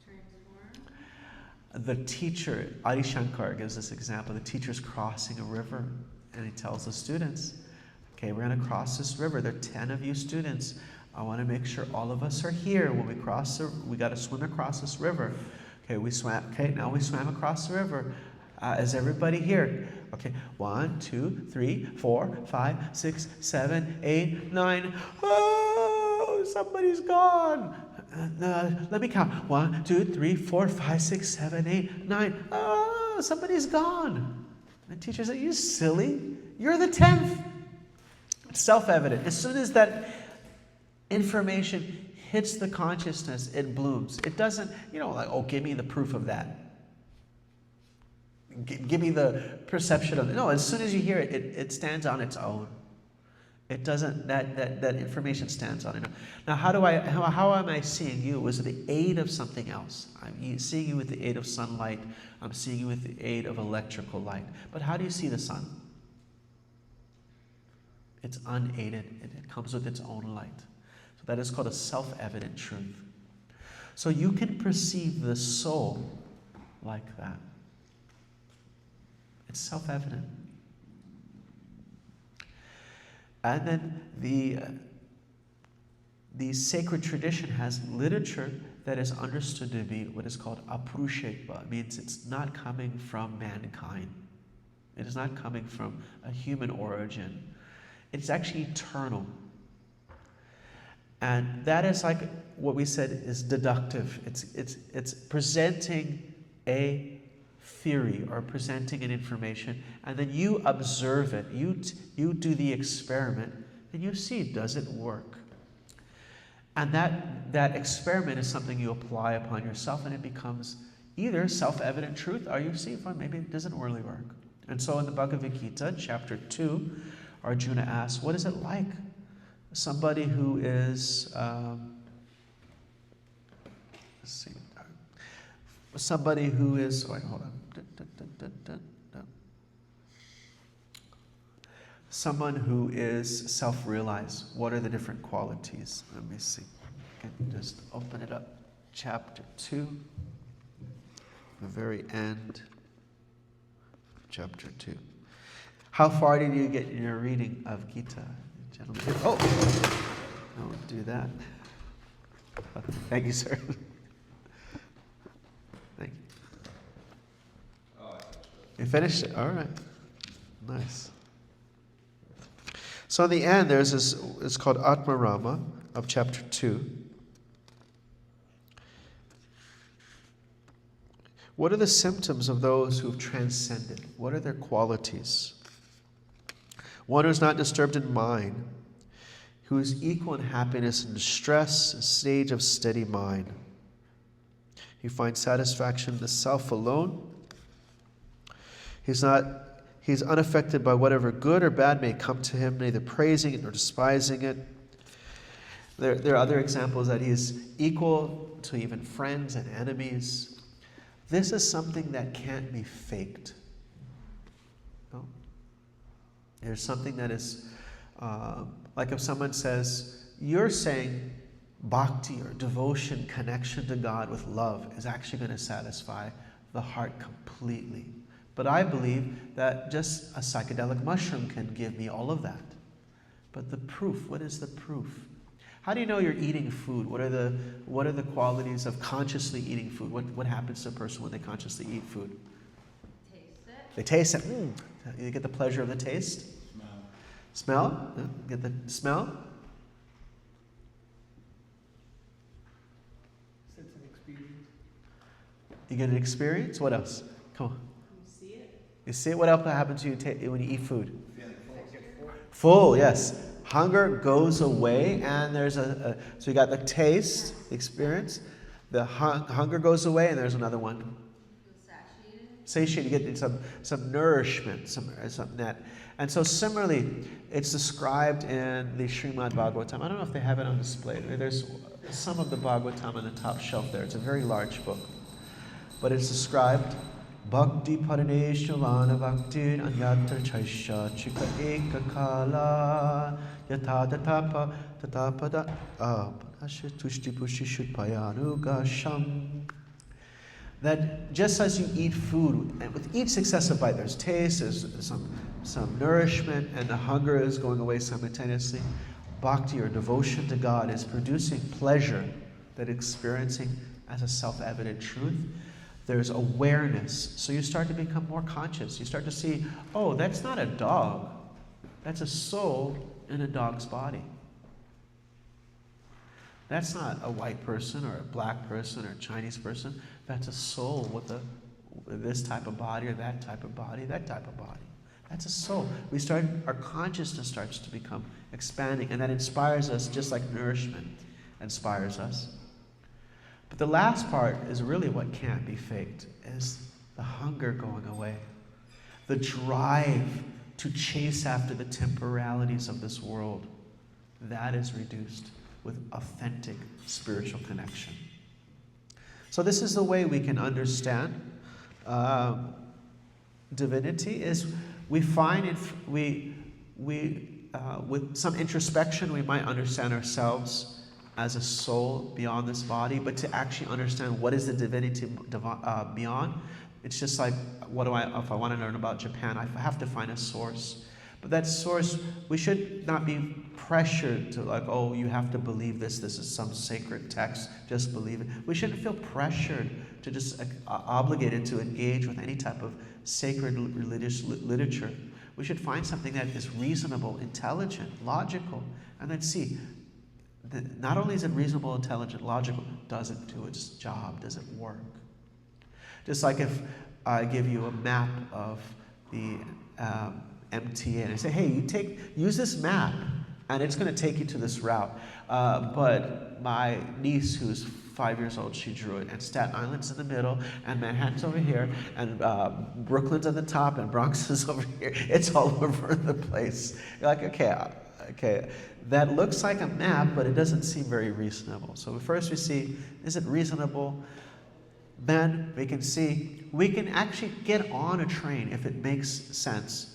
S2: transform.
S1: The teacher, Adi Shankar, gives this example. The teacher's crossing a river, and he tells the students, okay, we're going to cross this river. There are 10 of you students. I want to make sure all of us are here when we cross we got to swim across this river. Okay, now we swam across the river. Is everybody here? Okay, 1, 2, 3, 4, 5, 6, 7, 8, 9. Oh, somebody's gone. Let me count. 1, 2, 3, 4, 5, 6, 7, 8, 9. Oh, somebody's gone. The teacher said, you silly. You're the 10th. It's self-evident. As soon as that information hits the consciousness, it blooms. It doesn't, like, oh, give me the proof of that. Give me the perception of it. No, as soon as you hear it, it stands on its own. It doesn't, that information stands on its own. Now, how am I seeing you? Was it the aid of something else? I'm seeing you with the aid of sunlight. I'm seeing you with the aid of electrical light. But how do you see the sun? It's unaided. It comes with its own light. So that is called a self-evident truth. So you can perceive the soul like that. It's self-evident. And then the sacred tradition has literature that is understood to be what is called aprushekva. It means it's not coming from mankind. It is not coming from a human origin. It's actually eternal. And that is like what we said is deductive. It's presenting a theory or presenting an information, and then you observe it. You do the experiment, and you see, does it work? And that experiment is something you apply upon yourself, and it becomes either self-evident truth, or you see, well, maybe it doesn't really work. And so in the Bhagavad Gita, chapter 2, Arjuna asks, what is it like? Somebody who is, somebody who is, wait, hold on. Someone who is self-realized. What are the different qualities? Let me see. I can just open it up. Chapter 2, the very end. Chapter 2. How far did you get in your reading of Gita, gentlemen? Oh, don't do that. Thank you, sir. Thank you.
S3: Oh, I touched it.
S1: You finished it? All right. Nice. So in the end, there's this, it's called Atmarama of chapter 2. What are the symptoms of those who have transcended? What are their qualities? One who is not disturbed in mind, who is equal in happiness and distress, a stage of steady mind. He finds satisfaction in the self alone. He's unaffected by whatever good or bad may come to him, neither praising it nor despising it. There are other examples that he is equal to even friends and enemies. This is something that can't be faked. No? There's something that is, like if someone says, you're saying bhakti or devotion, connection to God with love is actually going to satisfy the heart completely. But I believe that just a psychedelic mushroom can give me all of that. But the proof, what is the proof? How do you know you're eating food? What are the qualities of consciously eating food? What happens to a person when they consciously eat food?
S2: Taste it.
S1: They taste it. You get the pleasure of the taste. Smell? Yeah. Get the smell.
S4: Sense of experience.
S1: You get an experience. What else? Come on. You see what else happens to you when you eat food? Full, yes. Hunger goes away, and there's so you got the taste, the experience. The hunger goes away, and there's another one. Satiated. You get some nourishment, something that. And so similarly, it's described in the Srimad Bhagavatam. I don't know if they have it on display. There's some of the Bhagavatam on the top shelf there. It's a very large book. But it's described, Bhakti Paradeshavana Bhakti Anyatra Chaisha Chika Eka Kala Yata Tatapa Tatapada Tushti Pushi Shudpayanu Gasham. That just as you eat food, and with each successive bite, there's taste, there's some nourishment, and the hunger is going away simultaneously. Bhakti, or devotion to God, is producing pleasure that experiencing as a self-evident truth. There's awareness. So you start to become more conscious. You start to see, oh, that's not a dog. That's a soul in a dog's body. That's not a white person or a black person or a Chinese person. That's a soul with this type of body or that type of body, that type of body. That's a soul. Our consciousness starts to become expanding, and that inspires us just like nourishment inspires us. But the last part is really what can't be faked, is the hunger going away. The drive to chase after the temporalities of this world, that is reduced with authentic spiritual connection. So this is the way we can understand divinity, is we find with some introspection we might understand ourselves as a soul beyond this body, but to actually understand what is the divinity beyond, it's just like, if I want to learn about Japan, I have to find a source. But that source, we should not be pressured to like, oh, you have to believe this is some sacred text, just believe it. We shouldn't feel pressured to just obligated to engage with any type of sacred religious literature. We should find something that is reasonable, intelligent, logical, and then see, not only is it reasonable, intelligent, logical, does it do its job? Does it work? Just like if I give you a map of the MTA and I say, hey, use this map and it's going to take you to this route. But my niece, who's 5 years old, she drew it, and Staten Island's in the middle, and Manhattan's over here, and Brooklyn's at the top, and Bronx is over here. It's all over the place. You're like, okay, that looks like a map, but it doesn't seem very reasonable. So first we see, is it reasonable? Then we can actually get on a train if it makes sense.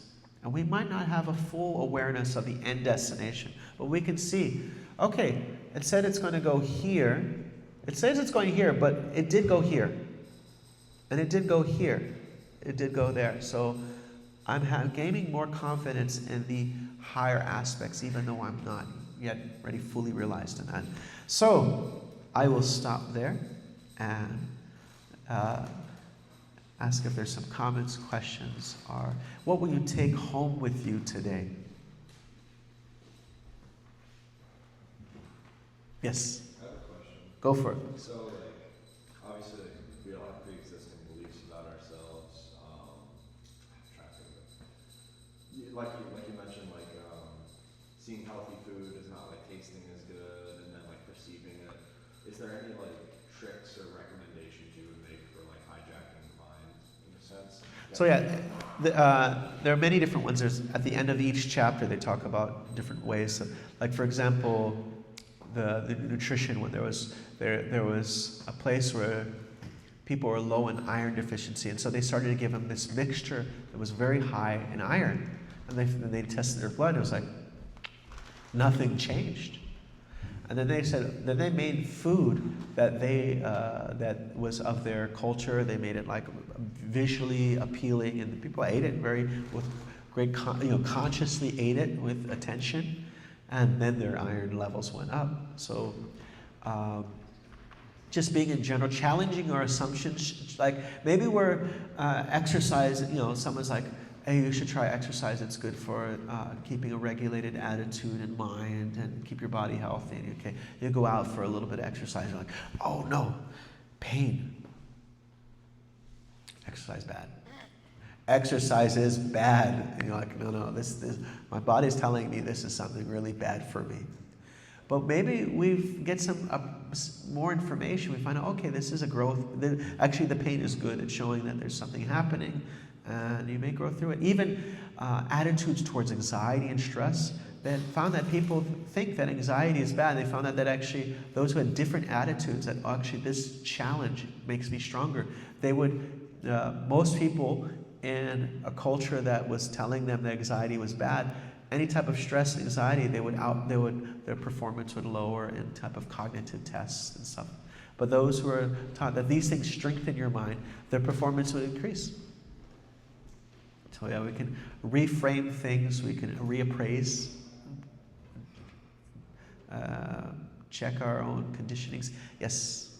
S1: And we might not have a full awareness of the end destination, but we can see, okay, it said it's going to go here. It says it's going here, but it did go here. And it did go here. It did go there. So I'm gaining more confidence in the higher aspects, even though I'm not yet really fully realized in that. So I will stop there and ask if there's some comments, questions, or what will you take home with you today? Yes?
S3: I have a question.
S1: Go for it.
S3: So, obviously, we all have pre-existing beliefs about ourselves. I'm trying to think of it. Like you mentioned, seeing healthy food is not tasting as good, and then perceiving it. Is there any tricks or recommendations you would make for hijacking the mind in a sense?
S1: So there are many different ones. There's at the end of each chapter they talk about different ways. So, for example, the nutrition, when there was a place where people were low in iron deficiency, and so they started to give them this mixture that was very high in iron, and they tested their blood, and it was like nothing changed. And then they made food that that was of their culture. They made it visually appealing, and people ate it with great consciously ate it with attention. And then their iron levels went up. So just being in general, challenging our assumptions. Maybe we're exercise, someone's like, hey, you should try exercise. It's good for keeping a regulated attitude and mind and keep your body healthy. And you go out for a little bit of exercise. You're like, oh no, pain. Exercise bad. exercise is bad. And you're like, no, this, my body's telling me this is something really bad for me. But maybe we get some more information. We find out, okay, this is a growth. Actually, the pain is good. It's showing that there's something happening, and you may grow through it. Even attitudes towards anxiety and stress. They found that people think that anxiety is bad. They found out that actually those who had different attitudes, that actually this challenge makes me stronger. They would, most people in a culture that was telling them that anxiety was bad, any type of stress and anxiety, their performance would lower in type of cognitive tests and stuff. But those who are taught that these things strengthen your mind, their performance would increase. So yeah, we can reframe things, we can reappraise, check our own conditionings. Yes?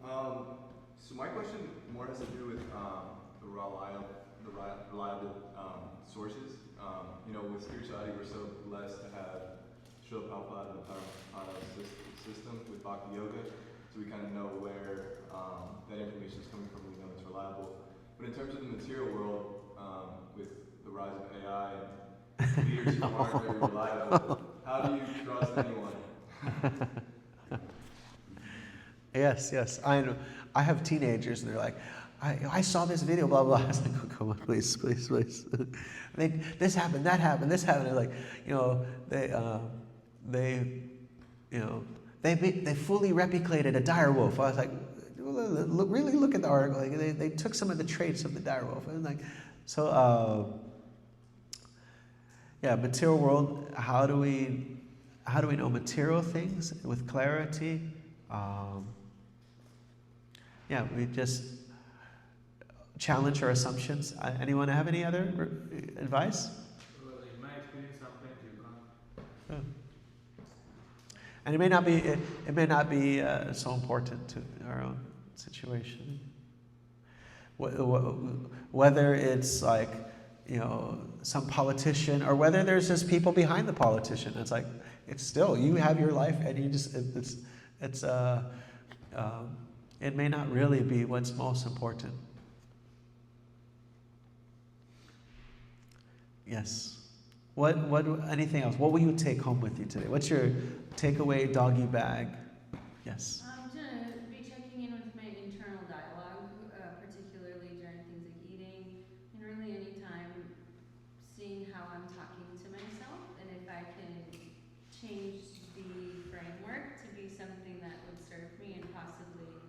S3: So my question more has to do with the reliable sources. With spirituality, we're so blessed to have Srila Prabhupada and the Dharma system with Bhakti Yoga, so we kind of know where that information is coming from. We know it's reliable. But in terms of the material world, with the rise of AI and leaders who aren't very reliable, how do you trust anyone?
S1: Yes. I know. I have teenagers, and they're like, I saw this video, blah, blah. I was like, oh, come on, please. This happened, that happened, this happened. They're like, they fully replicated a dire wolf. I was like, really look at the article. Like, they took some of the traits of the dire wolf. And like, so, material world, how do we know material things with clarity? We just challenge our assumptions. Anyone have any other advice?
S4: Well, in my experience, sometimes you can't.
S1: And it may not be so important to our own situation. Whether it's like, some politician, or whether there's just people behind the politician. It's like, it's still, you have your life, and you just, it may not really be what's most important. Yes. Anything else? What will you take home with you today? What's your takeaway doggy bag? Yes.
S2: To be checking in with my internal dialogue, particularly during things like eating, and really anytime seeing how I'm talking to myself, and if I can change the framework to be something that would serve me and possibly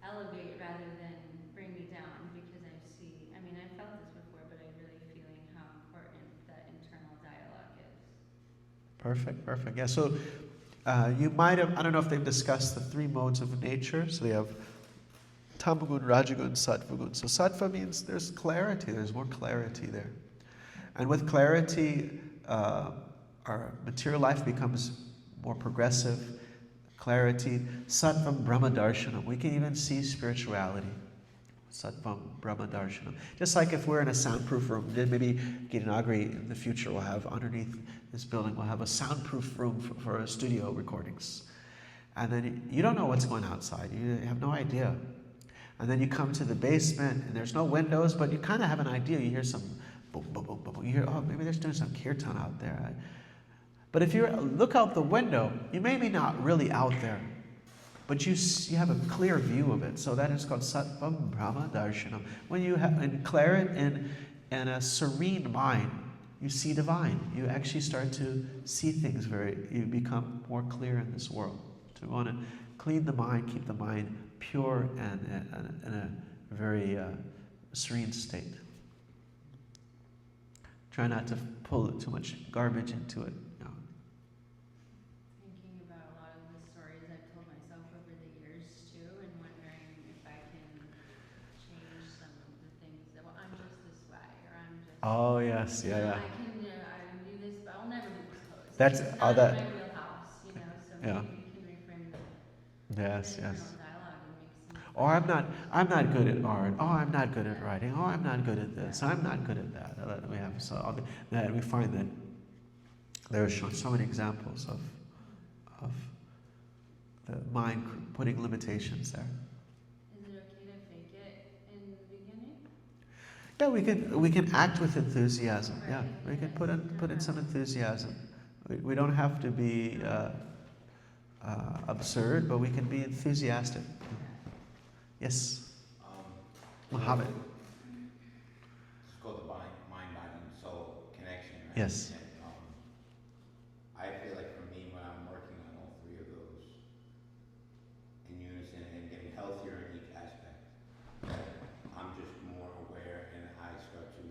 S2: elevate rather than bring me down, because I've felt this before, but I'm really feeling how important that internal dialogue is.
S1: Perfect. Yeah, so you might have, I don't know if they've discussed the three modes of nature. So they have Tamagun, Rajagun, Sattvagun. So Sattva means there's clarity, there's more clarity there. And with clarity, our material life becomes more progressive. Clarity, Sattvam Brahma Darshanam. We can even see spirituality. Sattvam Brahma Darshanam. Just like if we're in a soundproof room, then maybe Gitanagari in the future will have, underneath this building, we'll have a soundproof room for studio recordings. And then you don't know what's going outside. You have no idea. And then you come to the basement, and there's no windows, but you kind of have an idea. You hear some boom, boom, boom, boom. You hear, oh, maybe they're doing some kirtan out there. But if you look out the window, you may be not really out there, but you have a clear view of it. So that is called Sattvam Brahma Darshanam. When you have in clarity and a serene mind, you see divine. You actually start to see things you become more clear in this world. So we want to clean the mind, keep the mind pure and in a very serene state. Try not to pull too much garbage into it.
S2: Thinking about a lot of the stories I've told myself over the years too, and wondering if I can change some of the things that, well, I'm just this way, or I'm just.
S1: Oh yes, yeah.
S2: I can do this, but I'll never do this pose.
S1: That's
S2: it's not in my wheelhouse, so
S1: Yeah.
S2: maybe we can reframe the
S1: Yes.
S2: internal dialogue and make some.
S1: Or I'm not good at art. Oh, I'm not good at writing. Oh, I'm not good at this. I'm not good at that. We find that there are so many examples of the mind putting limitations there.
S2: Is it okay to fake it in the beginning?
S1: Yeah, we can act with enthusiasm. Yeah, we can put in some enthusiasm. We don't have to be absurd, but we can be enthusiastic. Yes, Mohammed.
S5: It's called the mind, body, and soul connection, right?
S1: Yes.
S5: And, I feel like for me, when I'm working on all three of those in unison and getting healthier in each aspect, I'm just more aware and I start to,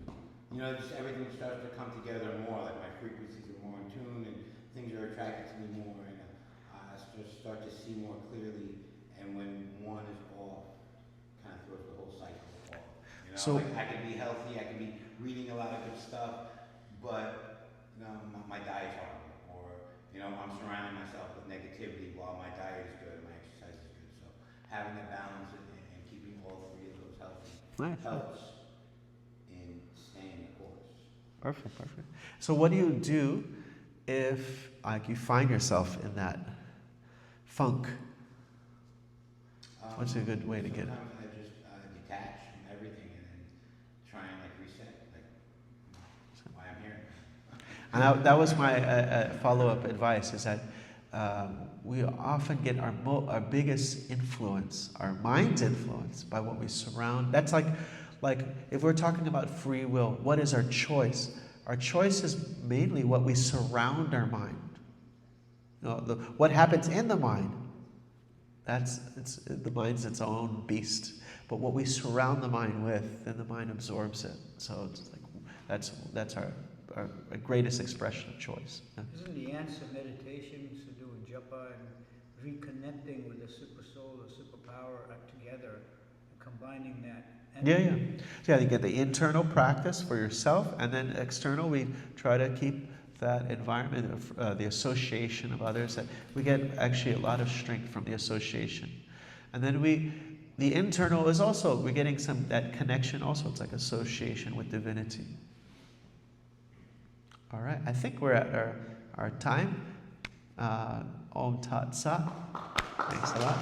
S5: just everything starts to come together more. Like my frequencies are more in tune and things are attracted to me more, and I start to see more clearly. And when one is off, kind of throws the whole cycle off.
S1: So-
S5: like I can be healthy, I can be reading a lot of good stuff, but my diet's horrible, or I'm surrounding myself with negativity while my diet is good and my exercise is good. So having a balance and keeping all three of those healthy
S1: Nice.
S5: helps in staying the course.
S1: Perfect. So what do you do if like you find yourself in that funk? What's a good way to get it?
S5: Sometimes I just detach from everything and then try and reset, why I'm here.
S1: And that was my follow-up advice, is that we often get our biggest influence, our mind's influence, by what we surround. That's like if we're talking about free will, what is our choice? Our choice is mainly what we surround our mind. What happens in the mind, the mind's its own beast. But what we surround the mind with, then the mind absorbs it. So it's like that's our greatest expression of choice. Yeah.
S6: Isn't the answer meditation, to do with japa and reconnecting with the super soul, the superpower together, and combining that?
S1: Yeah. So you get the internal practice for yourself, and then external, we try to keep that environment of the association of others. That we get actually a lot of strength from the association, and then the internal is also we're getting that connection. Also, it's like association with divinity. All right, I think we're at our time. Om Tat Sat. Thanks a lot.